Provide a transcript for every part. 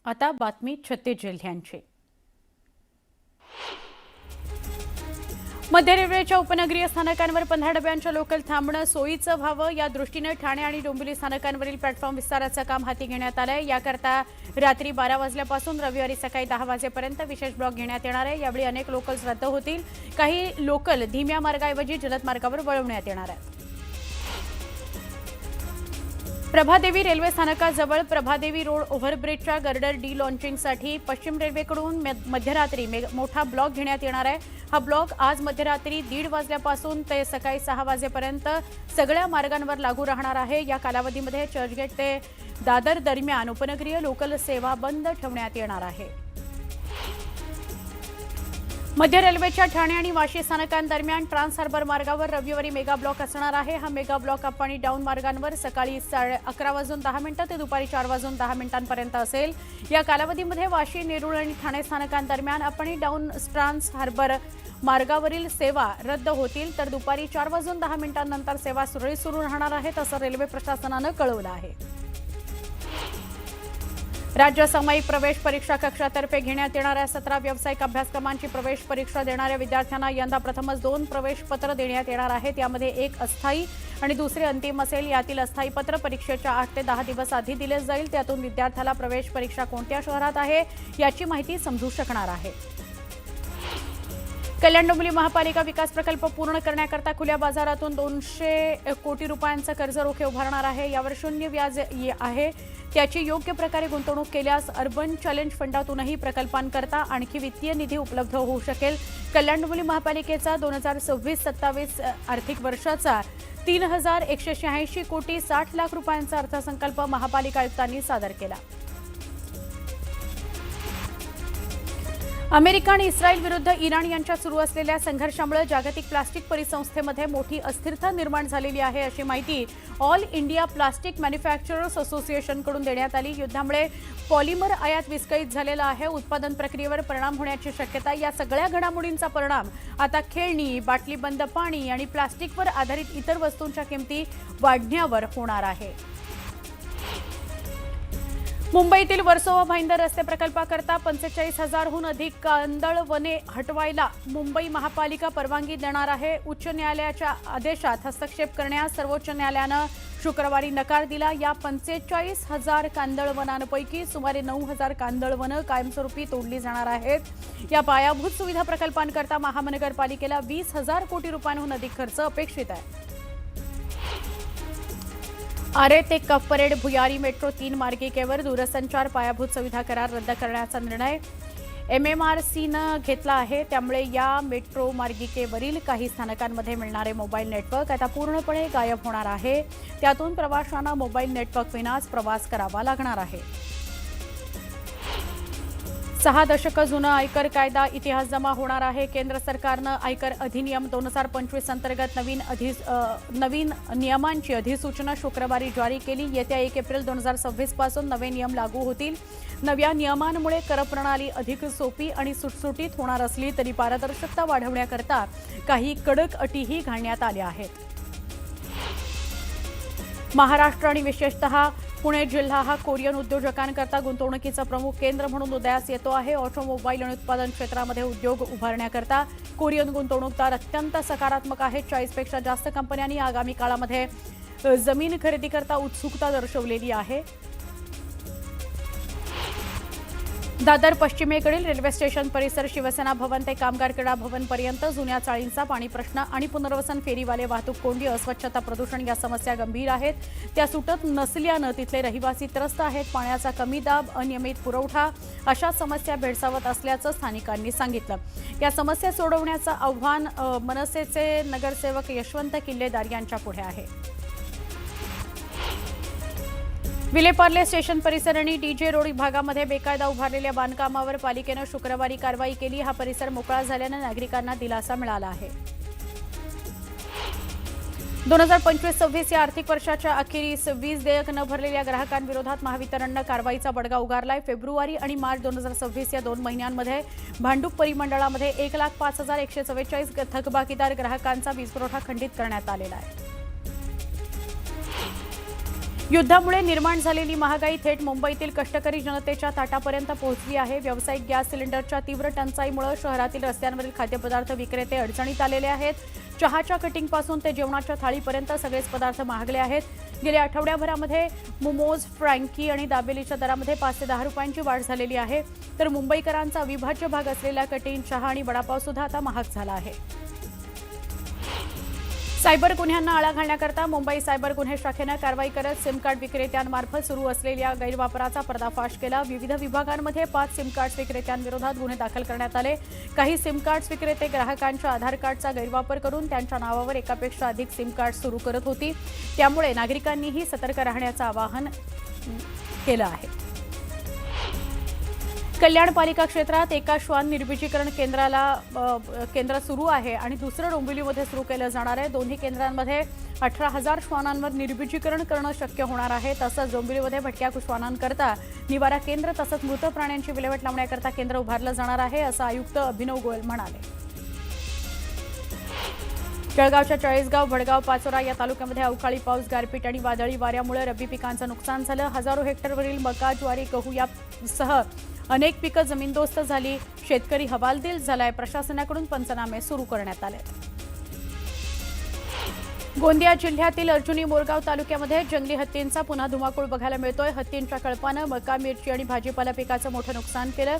आता बातमी छत्तीस जिल्ह्यांची। मध्य रेल्वेच्या उपनगरीय स्थानकांवर 15 डब्यांच्या लोकल थांबणं सोयीचं व्हावं या दृष्टीने ठाणे आणि डोंबिवली स्थानकांवरील प्लॅटफॉर्म विस्ताराचं काम हाती घेण्यात आलंय। याकरता रात्री 12 वाजल्यापासून रविवारी सकाळी 10 वाजेपर्यंत विशेष ब्लॉक घेण्यात येणार आहे। यावेळी अनेक लोकल्स रद्द होतील। काही लोकल धीम्या मार्गाऐवजी जलद मार्गावर वळवण्यात येणार आहेत। प्रभादेवी रेल्वे स्थानकाजवळ प्रभादेवी रोड ओव्हरब्रिजच्या गर्डर डी लॉन्चिंगसाठी पश्चिम रेल्वेकडून मध्यरात्री मोठा ब्लॉक घेण्यात येणार आहे। हा ब्लॉक आज मध्यरात्री 1:30 वाजल्यापासून ते सकाळी 6 वाजेपर्यंत सगळ्या मार्गांवर लागू राहणार आहे। या कालावधीमध्ये चर्चगेट ते दादर दरम्यान उपनगरीय लोकल सेवा बंद ठेवण्यात येणार आहे। मध्य रेल्वेच्या ठाणे आणि वाशी स्थानकांदरम्यान ट्रान्स हार्बर मार्गावर रविवारी मेगा ब्लॉक असणार आहे। हा मेगा ब्लॉक अप आणि डाऊन मार्गांवर सकाळी 11:10 ते दुपारी 4:10 असेल। या कालावधीमध्ये वाशी, नेरूळ आणि ठाणे स्थानकांदरम्यान अप आणि डाऊन ट्रान्स हार्बर मार्गावरील सेवा रद्द होतील, तर दुपारी 4:10 नंतर सेवा सुरळीत सुरू राहणार आहेत, असं रेल्वे प्रशासनानं कळवलं आहे। राज्य सामायिक प्रवेश परीक्षा कक्षातर्फे घेण्यात येणाऱ्या 17 व्यावसायिक अभ्यासक्रमांची प्रवेश परीक्षा देणाऱ्या विद्यार्थ्यांना यंदा प्रथमच 2 प्रवेश पत्र देण्यात येणार आहेत। यामध्ये एक अस्थायी आणि दुसरे अंतिम असेल। यातील अस्थायी पत्र परीक्षेच्या 8 ते 10 दिवस आधी दिले जाईल। त्यातून विद्यार्थ्याला प्रवेश परीक्षा कोणत्या शहरात आहे याची माहिती समजू शकणार आहे। कल्याण डोंबिवली महापालिका विकास प्रकल्प पूर्ण करण्याकरता खुल्या बाजारातून 200 कोटी रुपयांचं कर्ज रोखे उभारणार आहे। यावर शून्य व्याज आहे। त्याची योग्य प्रकारे गुंतवणूक केल्यास अर्बन चॅलेंज फंडातूनही प्रकल्पांकरता आणखी वित्तीय निधी उपलब्ध होऊ शकेल। कल्याण डोंबिवली महापालिकेचा 2026-27 आर्थिक वर्षाचा 3186 कोटी 60 लाख रुपयांचा अर्थसंकल्प महापालिका आयुक्तांनी सादर केला। अमेरिका आणि इस्रायल विरुद्ध इराण यांच्यात सुरू असलेल्या संघर्षामुळे जागतिक प्लास्टिक परिसंस्थेमध्ये मोठी अस्थिरता निर्माण झालेली आहे, अशी माहिती ऑल इंडिया प्लास्टिक मॅन्युफॅक्चरर्स असोसिएशनकडून देण्यात आली। युद्धामुळे पॉलिमर आयात विस्कळीत झालेला आहे। उत्पादन प्रक्रियेवर परिणाम होण्याची शक्यता। या सगळ्या घडामोडींचा परिणाम आता खेळणी, बाटलीबंद पाणी आणि प्लास्टिकवर आधारित इतर वस्तूंच्या किमती वाढण्यावर होणार आहे। मुंबईतील वर्सोवा भाईंदर रस्ते प्रकल्पाकरता 45,000हून अधिक कांदळवने हटवायला मुंबई महापालिका परवानगी देणार आहे। उच्च न्यायालयाच्या आदेशात हस्तक्षेप करण्यास सर्वोच्च न्यायालयानं शुक्रवारी नकार दिला। या 45,000 कांदळवनांपैकी सुमारे 9,000 कांदळवनं कायमस्वरूपी तोडली जाणार आहेत। या पायाभूत सुविधा प्रकल्पांकरता महानगरपालिकेला 20,000 कोटी रुपयांहून अधिक खर्च अपेक्षित आहे। आरे ते कफ परेड भुयारी मेट्रो 3 मार्गिकेवर दूरसंचार पायाभूत सुविधा करार रद्द करण्याचा निर्णय MMRCनं घेतला आहे। त्यामुळे या मेट्रो मार्गिकेवरील काही स्थानकांमध्ये मिळणारे मोबाईल नेटवर्क आता पूर्णपणे गायब होणार आहे। त्यातून प्रवाशांना मोबाईल नेटवर्क विनाच प्रवास करावा लागणार आहे। 6 दशकं जुना आयकर कायदा इतिहास जमा होणार आहे। केंद्र सरकारनं आयकर अधिनियम 2025 अंतर्गत नवीन नियमांची अधिसूचना शुक्रवारी जारी केली। येत्या 1 एप्रिल 2026 पासून नवे नियम लागू होतील। नव्या नियमांमुळे कर प्रणाली अधिक सोपी आणि सुटसुटीत होणार असली तरी पारदर्शकता वाढवण्याकरता काही कडक अटीही घालण्यात आल्या आहेत। महाराष्ट्र आणि विशेषतः पुणे जिल्हा हा कोरियन उद्योजकांकरता गुंतवणुकीचं प्रमुख केंद्र म्हणून उदयास येतो आहे। ऑटोमोबाईल आणि उत्पादन क्षेत्रामध्ये उद्योग उभारण्याकरता कोरियन गुंतवणूकदार अत्यंत सकारात्मक आहेत। 40 पेक्षा जास्त कंपन्यांनी आगामी काळामध्ये जमीन खरेदीकरता उत्सुकता दर्शवलेली आहे। दादर पश्चिमेकडील रेल्वे स्टेशन परिसर शिवसेना भवन ते कामगार क्रीडा भवन पर्यंत जुन्या चाळींचा पाणी प्रश्न आणि पुनर्वसन फेरीवाले वाहतूक कोंडी, अस्वच्छता, प्रदूषण या समस्या गंभीर आहेत। त्या सुटत नसल्यानं तिथले रहिवासी त्रस्त आहेत। पाण्याचा कमी दाब, अनियमित पुरवठा अशा समस्या भेडसावत असल्याचं स्थानिकांनी सांगितलं। या समस्या सोडवण्याचं आव्हान मनसेचे नगरसेवक यशवंत किल्लेदार यांच्या पुढे आहे। विलेपार्ले स्टेशन परिसर आणि डीजे रोड भागामध्ये बेकायदा उभारलेल्या बांधकामावर पालिकेनं शुक्रवारी कारवाई केली। हा परिसर मोकळा झाल्यानं नागरिकांना दिलासा मिळाला आहे। 2025-26 या आर्थिक वर्षाच्या अखेरीस वीज देयक न भरलेल्या ग्राहकांविरोधात महावितरणनं कारवाईचा बडगा उगारलाय। फेब्रुवारी आणि मार्च 2026 या 2 महिन्यांमध्ये भांडूप परिमंडळामध्ये 1,05,144 थकबाकीदार ग्राहकांचा वीज पुरवठा खंडित करण्यात आलेला आहे। युद्धामुळे निर्माण झालेली महागाई थेट मुंबईतील कष्टकरी जनतेच्या ताटापर्यंत पोहोचली आहे। व्यावसायिक गॅस सिलेंडरच्या तीव्र टंचाईमुळे शहरातील रस्त्यांवरील खाद्यपदार्थ विक्रेते अडचणीत आलेले आहेत। चहाच्या कटिंगपासून ते जेवणाच्या थाळीपर्यंत सगळेच पदार्थ महागले आहेत। गेल्या आठवड्याभरामध्ये मोमोज, फ्रँकी आणि दाबेलीच्या दरामध्ये 5 ते 10 रुपयांची वाढ झालेली आहे। तर मुंबईकरांचा अविभाज्य भाग असलेला कटिंग, चहा आणि वडापाव सुद्धा आता महाग झाला आहे। सायबर गुन्ह्यांना आळा घालण्याकरता मुंबई सायबर गुन्हे शाखेनं कारवाई करत सिम कार्ड विक्रेत्यांमार्फत सुरू असलेल्या गैरवापराचा पर्दाफाश केला। विविध विभागांमध्ये 5 सिम कार्ड विक्रेत्यांविरोधात गुन्हे दाखल करण्यात आले। काही सिम कार्ड विक्रेते ग्राहकांच्या आधार कार्डचा गैरवापर करून त्यांच्या नावावर एकापेक्षा अधिक सिम कार्ड सुरू करत होती। त्यामुळे नागरिकांनीही सतर्क राहण्याचं आवाहन केलं आहे। कल्याण पालिका क्षेत्रात एका श्वान निर्बीजीकरण केंद्र सुरू आहे आणि दुसरं डोंबिवलीमध्ये सुरू केलं जाणार आहे। दोन्ही केंद्रांमध्ये 18,000 श्वानांवर निर्बीजीकरण करणं शक्य होणार आहे। तसंच डोंबिवलीमध्ये भटक्या श्वानांकरता निवारा केंद्र तसंच मृत प्राण्यांची विल्हेवाट लावण्याकरता केंद्र उभारलं जाणार आहे, असं आयुक्त अभिनव गोयल म्हणाले। जळगावच्या चाळीसगाव, भडगाव, पाचोरा या तालुक्यामध्ये अवकाळी पाऊस, गारपीट आणि वादळी वाऱ्यामुळे रब्बी पिकांचं नुकसान झालं। हजारो हेक्टरवरील मका, ज्वारी, गहू यासह अनेक पिकं जमीनदोस्त झाली। शेतकरी हवालदिल झालाय। प्रशासनाकडून पंचनामे सुरू करण्यात आले। गोंदिया जिल्ह्यातील अर्जुनी मोरगाव तालुक्यामध्ये जंगली हत्तींचा पुन्हा धुमाकूळ बघायला मिळतोय। हत्तींच्या कळपानं मका, मिरची आणि भाजीपाला पिकाचं मोठं नुकसान केलं।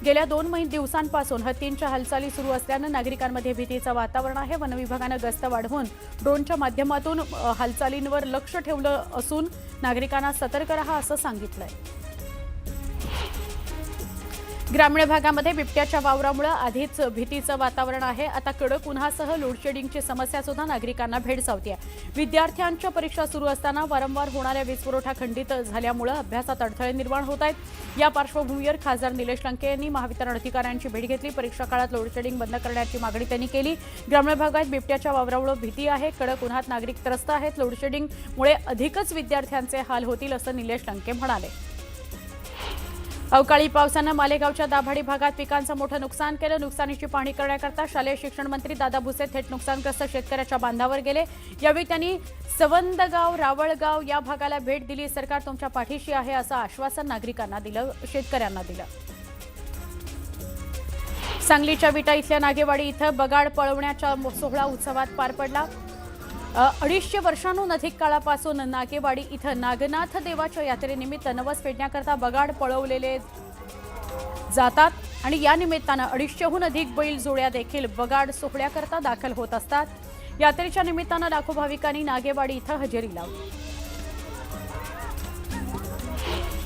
गेल्या 2 दिवसांपासून हत्तींच्या हालचाली सुरू असल्यानं नागरिकांमध्ये भीतीचं वातावरण आहे। वनविभागानं गस्त वाढवून ड्रोनच्या माध्यमातून हालचालींवर लक्ष ठेवलं असून नागरिकांना सतर्क रहा असं सांगितलंय। ग्रामीण भागामध्ये बिबट्याच्या वावरामुळे आधीच भीतीचं वातावरण आहे। आता कडक उन्हासह लोडशेडिंगची समस्या सुद्धा नागरिकांना भेडसावते आहे। विद्यार्थ्यांच्या परीक्षा सुरू असताना वारंवार होणाऱ्या वीज पुरवठा खंडित झाल्यामुळे अभ्यासात अडथळे निर्माण होत आहेत। या पार्श्वभूमीवर खासदार निलेश लंके यांनी महावितरण अधिकाऱ्यांची भेट घेतली। परीक्षा काळात लोडशेडिंग बंद करण्याची मागणी त्यांनी केली। ग्रामीण भागात बिबट्याच्या वावरामुळे भीती आहे। कडक उन्हात नागरिक त्रस्त आहेत। लोडशेडिंगमुळे अधिकच विद्यार्थ्यांचे हाल होतील असं निलेश लंके म्हणाले। अवकाळी पावसानं मालेगावच्या दाभाडी भागात पिकांचं मोठं नुकसान केलं। नुकसानीची पाहणी करण्याकरता शालेय शिक्षण मंत्री दादा भुसे थेट नुकसानग्रस्त शेतकऱ्याच्या बांधावर गेले। यावेळी त्यांनी सवंदगाव, रावळगाव या भागाला भेट दिली। सरकार तुमच्या पाठीशी आहे असं आश्वासन नागरिकांना दिलं, शेतकऱ्यांना दिलं। सांगलीच्या विटा इथल्या नागेवाडी इथं बगाड पळवण्याचा सोहळा उत्सवात पार पडला। 250 वर्षांहून अधिक काळापासून नागेवाडी इथं नागनाथ देवाच्या यात्रेनिमित्त नवस फेडण्याकरता बगाड पळवलेले जातात आणि या निमित्तानं 250हून अधिक बैल जोड्या देखील बगाड सोहळ्याकरता दाखल होत असतात। यात्रेच्या निमित्तानं लाखो भाविकांनी नागेवाडी इथं हजेरी लावली।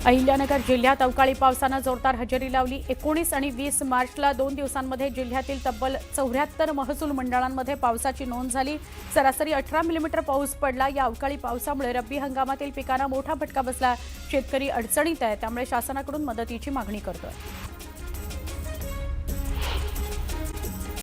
अहिल्यानगर जिल्ह्यात अवकाळी पावसानं जोरदार हजेरी लावली। 19 आणि 20 मार्चला 2 दिवसांमध्ये जिल्ह्यातील तब्बल 74 महसूल मंडळांमध्ये पावसाची नोंद झाली। सरासरी 18 मिलीमीटर पाऊस पडला। या अवकाळी पावसामुळे रब्बी हंगामातील पिकांना मोठा फटका बसला। शेतकरी अडचणीत आहे, त्यामुळे शासनाकडून मदतीची मागणी करतोय।